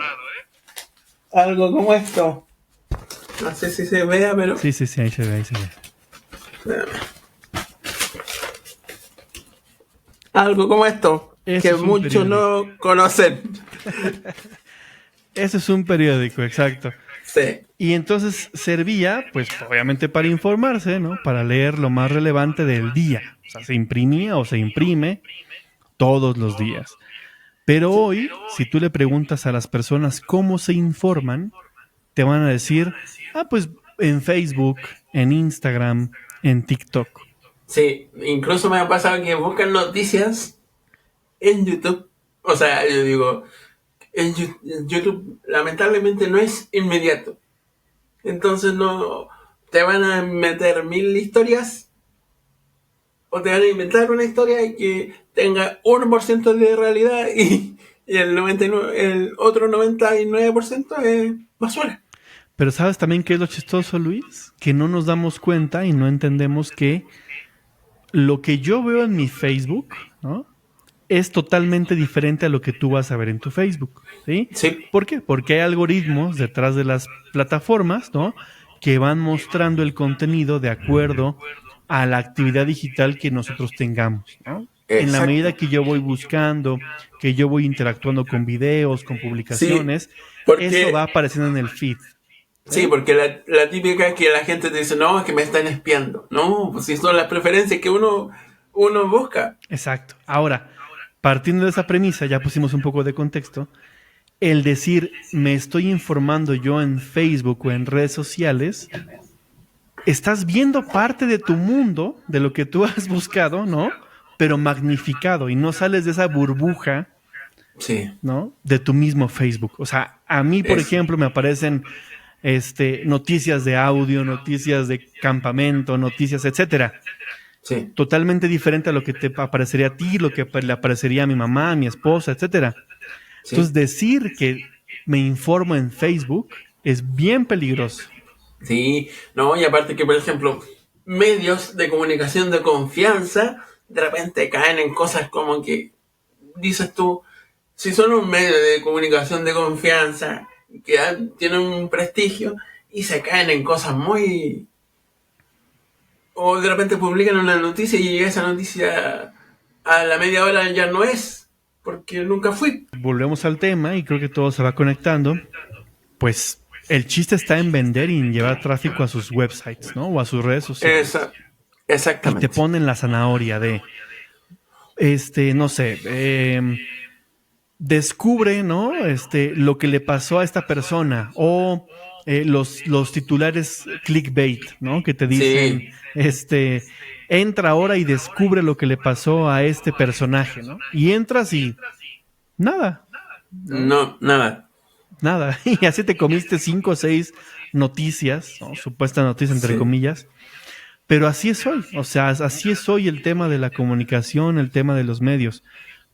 Algo como esto. No sé si se vea, pero... Sí, ahí se ve. Algo como esto, Eso que es un muchos periódico. no conocen. Ese es un periódico, exacto. Sí, Y entonces servía, pues obviamente para informarse, ¿no? Para leer lo más relevante del día. O sea, se imprimía o se imprime todos los días. Pero hoy, si tú le preguntas a las personas cómo se informan, te van a decir, pues en Facebook, en Instagram, en TikTok. sí. Incluso me ha pasado que buscan noticias en YouTube. O sea, yo digo, en YouTube lamentablemente no es inmediato. Entonces no te van a meter 1000 historias o te van a inventar una historia que tenga 1% de realidad y el 99, el otro 99% es basura. Pero ¿sabes también qué es lo chistoso, Luis? Que no nos damos cuenta y no entendemos que lo que yo veo en mi Facebook, ¿no? Es totalmente diferente a lo que tú vas a ver en tu Facebook, ¿sí? Sí, ¿Por qué? Porque hay algoritmos detrás de las plataformas, ¿no? Que van mostrando el contenido de acuerdo a la actividad digital que nosotros tengamos, ¿no? En la medida exacto. que yo voy buscando, que yo voy interactuando con videos, con Sí, publicaciones, eso va porque apareciendo en el feed, sí, ¿sí? porque la típica es que la gente te dice, no, es que me están espiando. No, pues si son las preferencias que uno busca. Exacto. Ahora, partiendo de esa premisa, ya pusimos un poco de contexto, el decir me estoy informando yo en Facebook o en redes sociales, estás viendo parte de tu mundo, de lo que tú has buscado, ¿no? Pero magnificado y no sales de esa burbuja, Sí, ¿no? De tu mismo Facebook. O sea, a mí, por eso. ejemplo, me aparecen noticias de audio, noticias de campamento, noticias, etcétera. Sí, Totalmente diferente a lo que te aparecería a ti, lo que le aparecería a mi mamá, a mi esposa, etcétera. Entonces, sí. decir que me informo en Facebook es bien peligroso. Sí, no, y aparte que, por ejemplo, medios de comunicación de confianza de repente caen en cosas como que dices tú, si son un medio de comunicación de confianza que tienen un prestigio y se caen en cosas muy... O de repente publican una noticia y esa noticia a la media hora ya no es, porque nunca fui. Volvemos al tema y creo que todo se va conectando. Pues el chiste está en vender y en llevar tráfico a sus websites, ¿no? O a sus redes sociales. Esa, Y te exactamente. ponen la zanahoria de, no sé, descubre, ¿no? Lo que le pasó a esta persona o los titulares clickbait, ¿no? Que te dicen, Sí, entra ahora y descubre lo que le pasó a este personaje, ¿no? Y entras y nada, ¿no? no, nada. Nada. Y así te comiste 5 o 6 noticias, ¿no? Supuestas noticias entre Sí. comillas. Pero así es hoy. O sea, así es hoy el tema de la comunicación, el tema de los medios.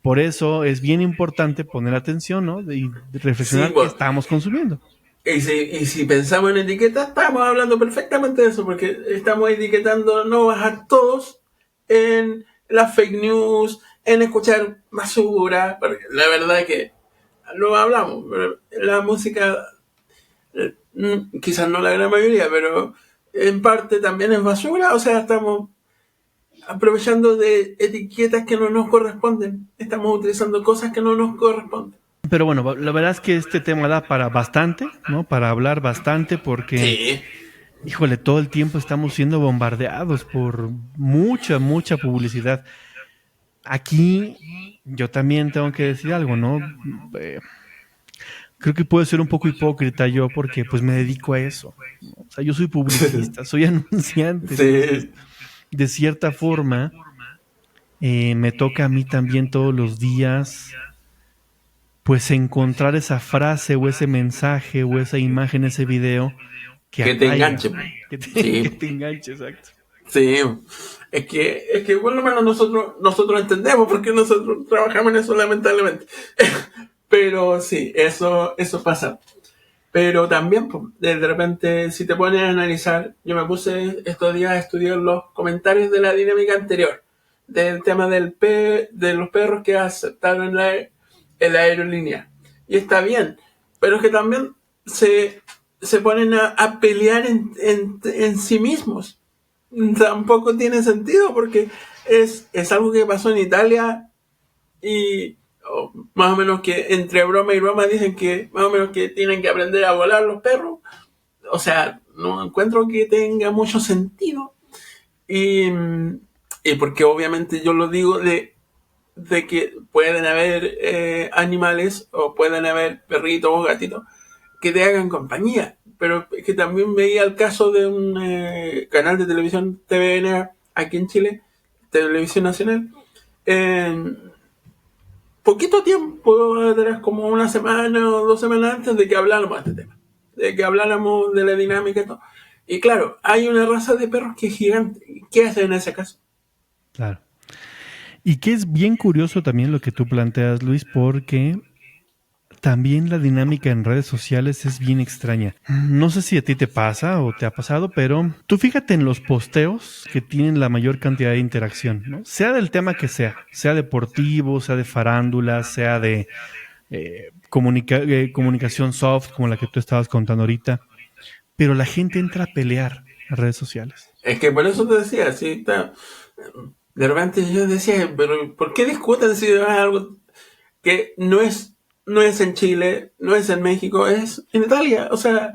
Por eso es bien importante poner atención, ¿no? Y Sí, reflexionar qué bueno, estamos consumiendo. y si pensamos en etiquetas, estamos hablando perfectamente de eso, porque estamos etiquetando no bajar todos en las fake news, en escuchar basura, porque la verdad es que lo hablamos, pero la música, quizás no la gran mayoría, pero en parte también es basura, o sea, estamos aprovechando de etiquetas que no nos corresponden, estamos utilizando cosas que no nos corresponden. Pero bueno, la verdad es que este tema da para bastante, ¿no? Para hablar bastante porque, Sí, híjole, todo el tiempo estamos siendo bombardeados por mucha, mucha publicidad. Aquí yo también tengo que decir algo, ¿no? Eh, Creo que puedo ser un poco hipócrita yo porque pues me dedico a eso, ¿no? O sea, yo soy publicista, soy anunciante, entonces sí, de cierta forma me toca a mí también todos los días pues encontrar esa frase o ese mensaje o esa imagen, ese video que que te atraiga, enganche. que Sí, te enganche, exacto. sí. Es que por lo menos nosotros entendemos porque nosotros trabajamos en eso lamentablemente. Pero sí, eso pasa. Pero también, pues, de repente, si te pones a analizar, yo me puse estos días a estudiar los comentarios de la dinámica anterior, del tema de los perros que aceptaron en la aerolínea. Y está bien, pero es que también se ponen a pelear en sí mismos. Tampoco tiene sentido porque es algo que pasó en Italia y más o menos que entre broma y broma dicen que más o menos que tienen que aprender a volar los perros. O sea, no encuentro que tenga mucho sentido. Y, y porque obviamente yo lo digo de que pueden haber animales o pueden haber perritos o gatitos que te hagan compañía. Pero es que también veía el caso de un canal de televisión TVN aquí en Chile, Televisión Nacional, en poquito tiempo atrás, como una semana o 2 semanas antes de que habláramos de este tema, de que habláramos de la dinámica y todo. Y claro, hay una raza de perros que es gigante. ¿Qué hacen en ese caso? Claro. Y que es bien curioso también lo que tú planteas, Luis, porque también la dinámica en redes sociales es bien extraña. No sé si a ti te pasa o te ha pasado, pero tú fíjate en los posteos que tienen la mayor cantidad de interacción, ¿no? Sea del tema que sea deportivo, sea de farándula, sea de comunicación soft, como la que tú estabas contando ahorita, pero la gente entra a pelear en redes sociales. Es que por eso te decía, sí, está, de repente yo decía, pero ¿por qué discuten si es algo que no es en Chile, no es en México, es en Italia? O sea,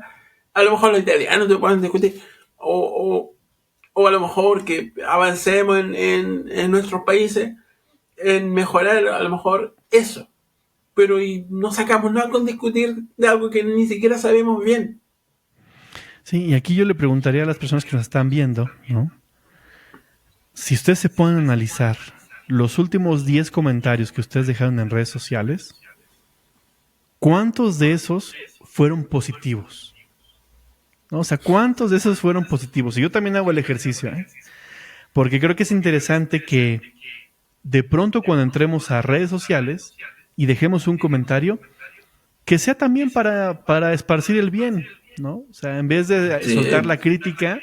a lo mejor los italianos te pueden discutir, o, o a lo mejor que avancemos en nuestros países en mejorar a lo mejor eso. Pero y no sacamos nada con discutir de algo que ni siquiera sabemos bien. Sí, y aquí yo le preguntaría a las personas que nos están viendo, ¿no? Si ustedes se ponen a analizar los últimos 10 comentarios que ustedes dejaron en redes sociales, ¿cuántos de esos fueron positivos? ¿No? O sea, ¿cuántos de esos fueron positivos? Y yo también hago el ejercicio, ¿eh? Porque creo que es interesante que de pronto cuando entremos a redes sociales y dejemos un comentario, que sea también para esparcir el bien, ¿no? O sea, en vez de soltar Sí, la crítica,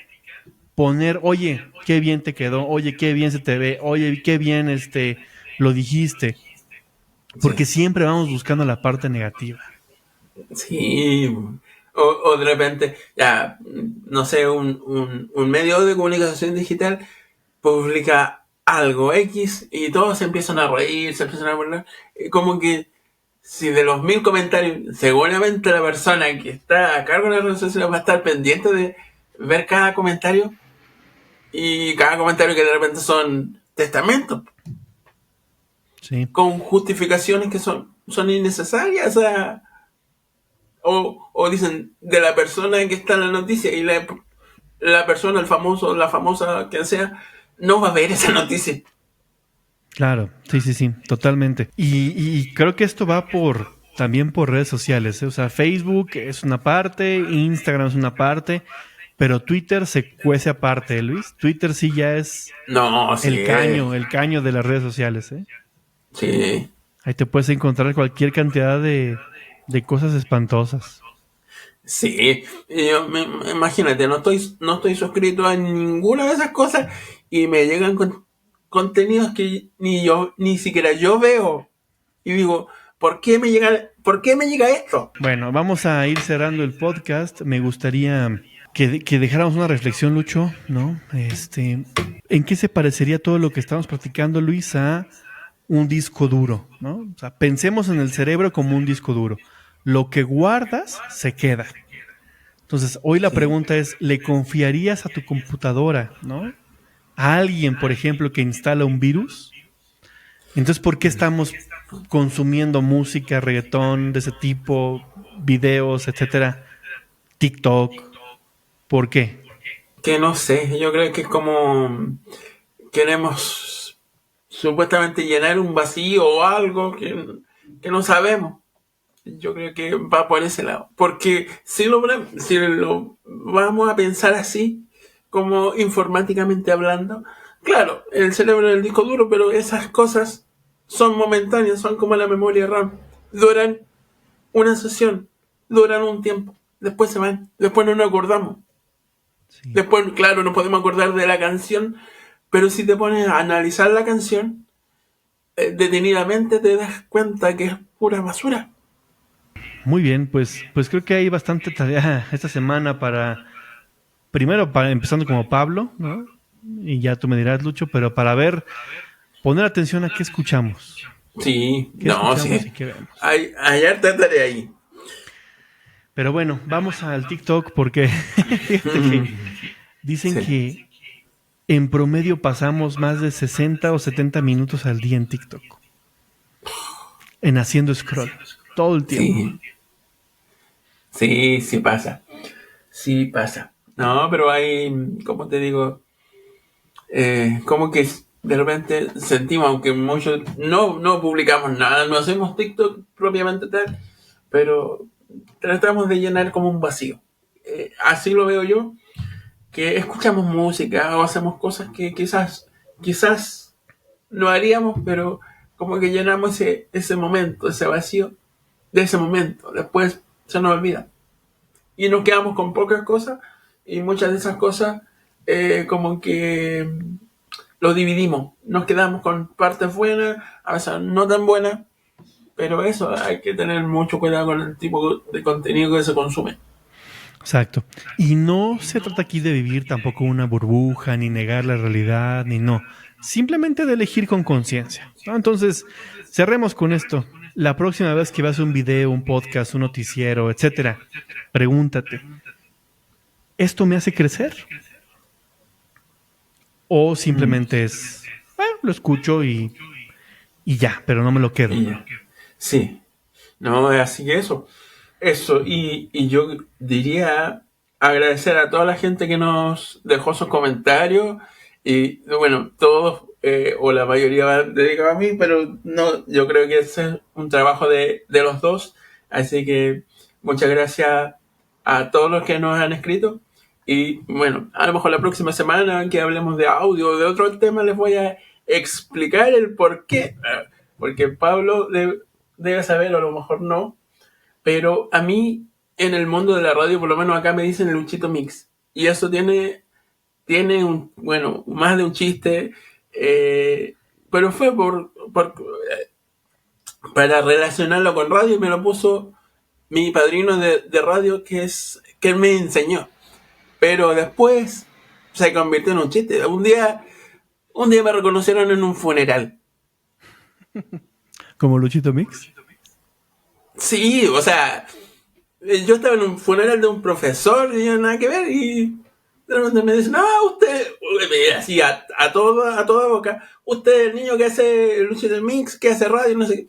poner, oye, qué bien te quedó, oye, qué bien se te ve, oye, qué bien lo dijiste, porque sí, siempre vamos buscando la parte negativa. sí. O de repente, ya, no sé, un medio de comunicación digital publica algo X y todos se empiezan a reír, se empiezan a burlar. Y como que si de los 1000 comentarios, seguramente la persona que está a cargo de las redes sociales va a estar pendiente de ver cada comentario y cada comentario que de repente son testamentos Sí, con justificaciones que son innecesarias. O dicen de la persona que está en la noticia y la persona, el famoso, la famosa, quien sea, no va a ver esa noticia. claro, sí, sí, sí, totalmente. Y creo que esto va también por redes sociales, ¿eh? O sea, Facebook es una parte, Instagram es una parte, pero Twitter se cuece aparte, ¿eh, Luis? Twitter sí ya es No, sí, el caño de las redes sociales, ¿eh? sí, Ahí te puedes encontrar cualquier cantidad de cosas espantosas. sí. Imagínate, no estoy suscrito a ninguna de esas cosas y me llegan contenidos que ni siquiera yo veo. Y digo, por qué me llega esto? Bueno, vamos a ir cerrando el podcast. Me gustaría que dejáramos una reflexión, Lucho, ¿no? ¿En qué se parecería todo lo que estamos platicando, Luis, a un disco duro, ¿no? O sea, pensemos en el cerebro como un disco duro. Lo que guardas se queda. Entonces, hoy la Sí, pregunta es, ¿le confiarías a tu computadora, ¿no? A alguien, por ejemplo, que instala un virus. Entonces, ¿por qué estamos consumiendo música, reggaetón de ese tipo, videos, etcétera? TikTok. ¿Por qué? que no sé, yo creo que es como queremos supuestamente llenar un vacío o algo que no sabemos. Yo creo que va por ese lado. Porque si lo vamos a pensar así, como informáticamente hablando, claro, el cerebro es el disco duro, pero esas cosas son momentáneas, son como la memoria RAM. Duran una sesión, duran un tiempo, después se van, después no nos acordamos. Sí. Después, claro, no podemos acordar de la canción, pero si te pones a analizar la canción, detenidamente te das cuenta que es pura basura. Muy bien, pues creo que hay bastante tarea esta semana primero para empezando como Pablo, ¿no? Y ya tú me dirás, Lucho, pero para poner atención a qué escuchamos. Sí, ¿Qué no, escuchamos sí. y qué vemos? Hay harta tarea ahí. Pero bueno, vamos al TikTok porque fíjate que dicen Sí, que en promedio pasamos más de 60 o 70 minutos al día en TikTok, en haciendo scroll, todo el tiempo. sí, sí, sí pasa. Sí pasa. No, pero hay, como te digo, como que de repente sentimos, aunque muchos no publicamos nada, no hacemos TikTok propiamente tal, pero tratamos de llenar como un vacío. Así lo veo yo, que escuchamos música o hacemos cosas que quizás no haríamos, pero como que llenamos ese momento, ese vacío de ese momento. Después se nos olvida. Y nos quedamos con pocas cosas y muchas de esas cosas como que lo dividimos. Nos quedamos con partes buenas, a veces no tan buenas, pero eso, hay que tener mucho cuidado con el tipo de contenido que se consume. Exacto. Y no se trata aquí de vivir tampoco una burbuja, ni negar la realidad, ni no. Simplemente de elegir con conciencia, ¿no? Entonces, cerremos con esto. La próxima vez que veas un video, un podcast, un noticiero, etcétera, pregúntate, ¿esto me hace crecer? O Mm. simplemente es, lo escucho y ya, pero no me lo quedo. Y ya. Sí, no, así que eso, y yo diría agradecer a toda la gente que nos dejó sus comentarios, y bueno, todos o la mayoría va dedicado a mí, pero no, yo creo que ese es un trabajo de los dos, así que muchas gracias a todos los que nos han escrito, y bueno, a lo mejor la próxima semana que hablemos de audio o de otro tema les voy a explicar el por qué, porque Pablo debe saber, o a lo mejor no, pero a mí, en el mundo de la radio, por lo menos acá me dicen el Luchito Mix. Y eso tiene bueno, más de un chiste. Pero fue para relacionarlo con radio y me lo puso mi padrino de radio, que él me enseñó. Pero después se convirtió en un chiste. Un día me reconocieron en un funeral. ¿Como Luchito Mix? Sí, o sea, yo estaba en un funeral de un profesor y no nada que ver y de repente me dicen, usted, así a toda boca, usted es el niño que hace Lucha del Mix, que hace radio, no sé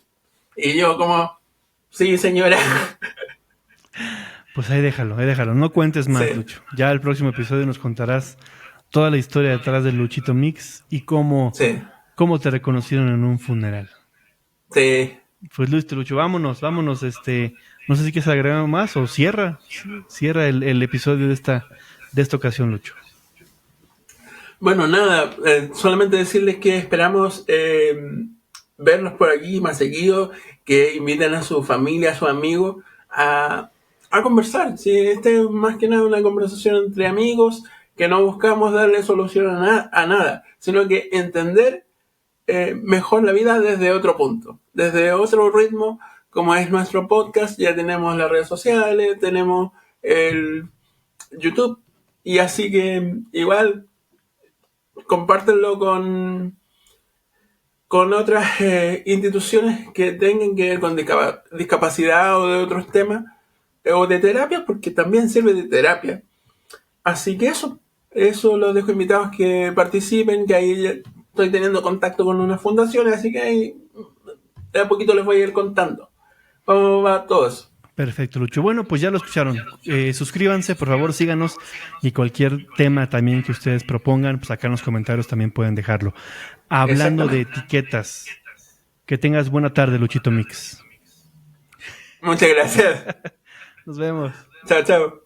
qué. Y yo como, sí señora. Pues ahí déjalo. No cuentes más, Sí, Lucho. Ya el próximo episodio nos contarás toda la historia detrás del Luchito Mix y sí, cómo te reconocieron en un funeral. sí. Pues listo, Lucho, vámonos, no sé si quieres agregar algo más o cierra el episodio de esta ocasión, Lucho. Bueno, nada, solamente decirles que esperamos verlos por aquí más seguido, que inviten a su familia, a sus amigos a conversar. Si este es más que nada una conversación entre amigos, que no buscamos darle solución a nada, sino que entender mejor la vida desde otro punto, desde otro ritmo, como es nuestro podcast. Ya tenemos las redes sociales, tenemos el YouTube, y así que igual compártenlo con otras instituciones que tengan que ver con discapacidad o de otros temas, o de terapia, porque también sirve de terapia. Así que eso los dejo invitados que participen, que ahí ya estoy teniendo contacto con unas fundaciones, así que ahí de a poquito les voy a ir contando. Vamos a todo eso. Perfecto, Lucho. Bueno, pues ya lo escucharon. Suscríbanse, por favor, síganos y cualquier tema también que ustedes propongan, pues acá en los comentarios también pueden dejarlo. Hablando de Exactamente. etiquetas, que tengas buena tarde, Luchito Mix. Muchas gracias. Nos vemos. Chao, chao.